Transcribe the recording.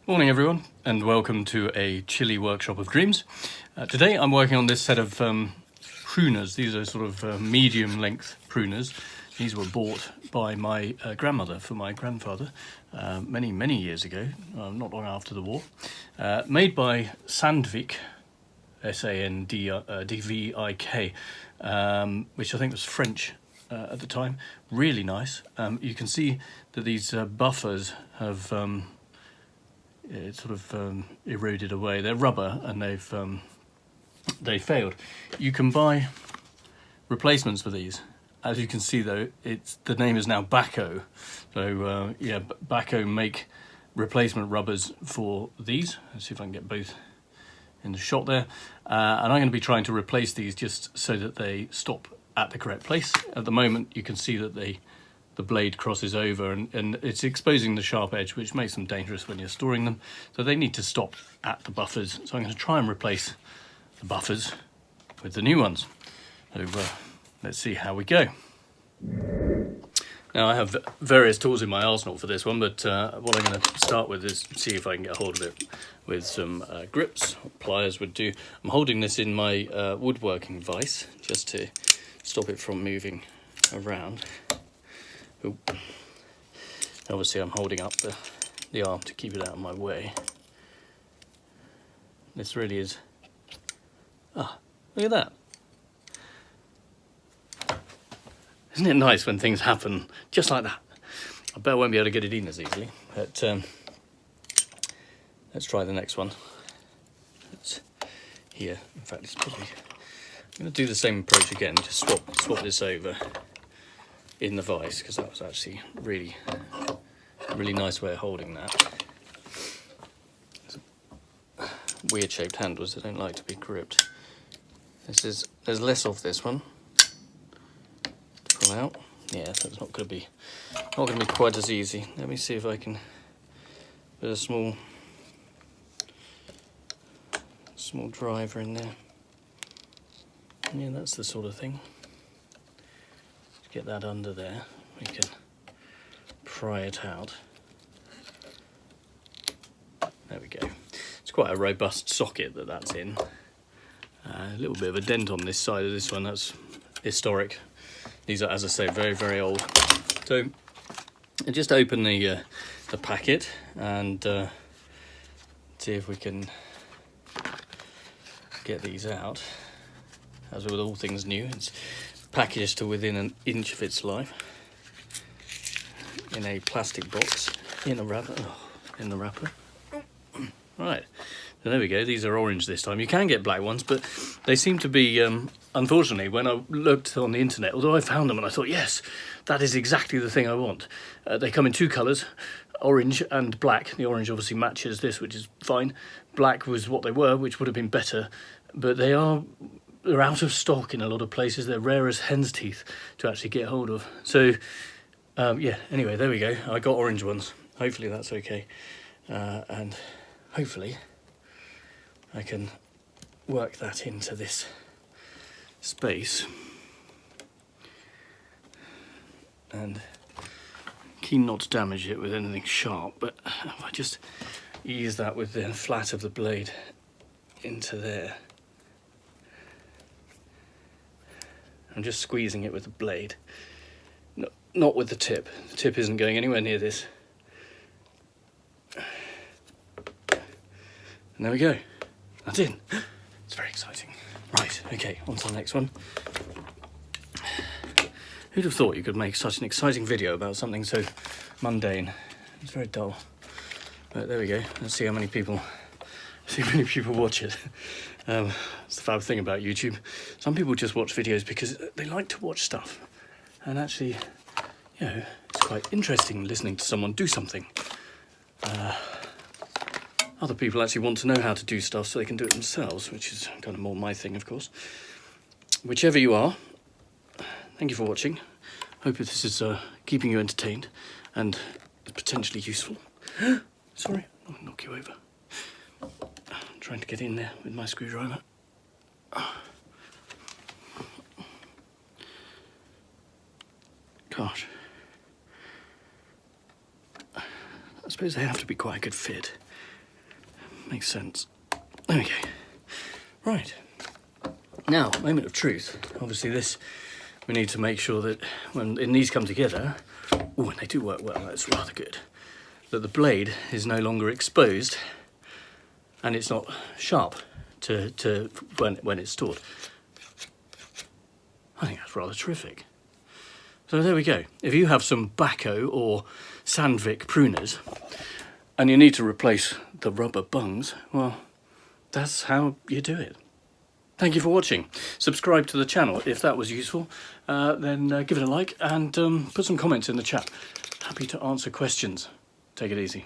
Morning everyone, and welcome to a chilly workshop of dreams. Today I'm working on this set of pruners. These are sort of medium length pruners. These were bought by my grandmother for my grandfather many years ago, not long after the war. Made by Sandvik, S-A-N-D-V-I-K, which I think was French at the time. Really nice. You can see that these buffers have it's sort of eroded away. They're rubber and they failed. You can buy replacements for these. As you can see though, the name is now Bahco. So yeah, Bahco make replacement rubbers for these. Let's see if I can get both in the shot there. And I'm going to be trying to replace these just so that they stop at the correct place. At the moment you can see that the blade crosses over and it's exposing the sharp edge, which makes them dangerous when you're storing them. So they need to stop at the buffers. So I'm going to try and replace the buffers with the new ones. So let's see how we go. Now I have various tools in my arsenal for this one, but what I'm going to start with is see if I can get hold of it with some grips. Pliers would do. I'm holding this in my woodworking vise just to stop it from moving around. Ooh. Obviously I'm holding up the arm to keep it out of my way. This really is... Ah, look at that. Isn't it nice when things happen just like that? I bet I won't be able to get it in as easily, but let's try the next one. It's here. In fact, it's probably... I'm going to do the same approach again, just swap this over in the vise, because that was actually really nice way of holding that. It's weird shaped handles, they don't like to be gripped. There's less of this one to pull out. Yeah, that's not going to be quite as easy. Let me see if I can put a small driver in there. Yeah, that's the sort of thing. Get that under there, we can pry it out. There we go. It's quite a robust socket that's in. A little bit of a dent on this side of this one, that's historic. These are, as I say, very old. So just open the packet and see if we can get these out. As with all things new, it's packaged to within an inch of its life in a plastic box in a wrapper. Right, so there we go. These are orange this time. You can get black ones, but they seem to be unfortunately, when I looked on the internet, although I found them and I thought, yes, that is exactly the thing I want. They come in two colors, orange and black. The orange obviously matches this, which is fine. Black was what they were, which would have been better, but they're out of stock in a lot of places. They're rare as hen's teeth to actually get hold of. So yeah, anyway, there we go. I got orange ones. Hopefully that's okay. And hopefully I can work that into this space. And keen not to damage it with anything sharp, but if I just ease that with the flat of the blade into there. I'm just squeezing it with the blade, not with the tip. The tip isn't going anywhere near this. And there we go. That's in. It's very exciting. Right, okay, on to the next one. Who'd have thought you could make such an exciting video about something so mundane? It's very dull. But there we go. Let's see how many people watch it. It's the fab thing about YouTube. Some people just watch videos because they like to watch stuff. And actually, you know, it's quite interesting listening to someone do something. Other people actually want to know how to do stuff so they can do it themselves, which is kind of more my thing, of course. Whichever you are, thank you for watching. Hope this is keeping you entertained and potentially useful. Sorry, I'll knock you over. I'm trying to get in there with my screwdriver. Gosh. I suppose they have to be quite a good fit. makes sense. There we go. Right. Now, moment of truth. Obviously this, we need to make sure that when these come together, oh, and they do work well, that's rather good, that the blade is no longer exposed and it's not sharp to when it's stored. I think that's rather terrific. So there we go. If you have some Bahco or Sandvik pruners and you need to replace the rubber bungs, well, that's how you do it. Thank you for watching. Subscribe to the channel if that was useful. Then give it a like and put some comments in the chat. Happy to answer questions. Take it easy.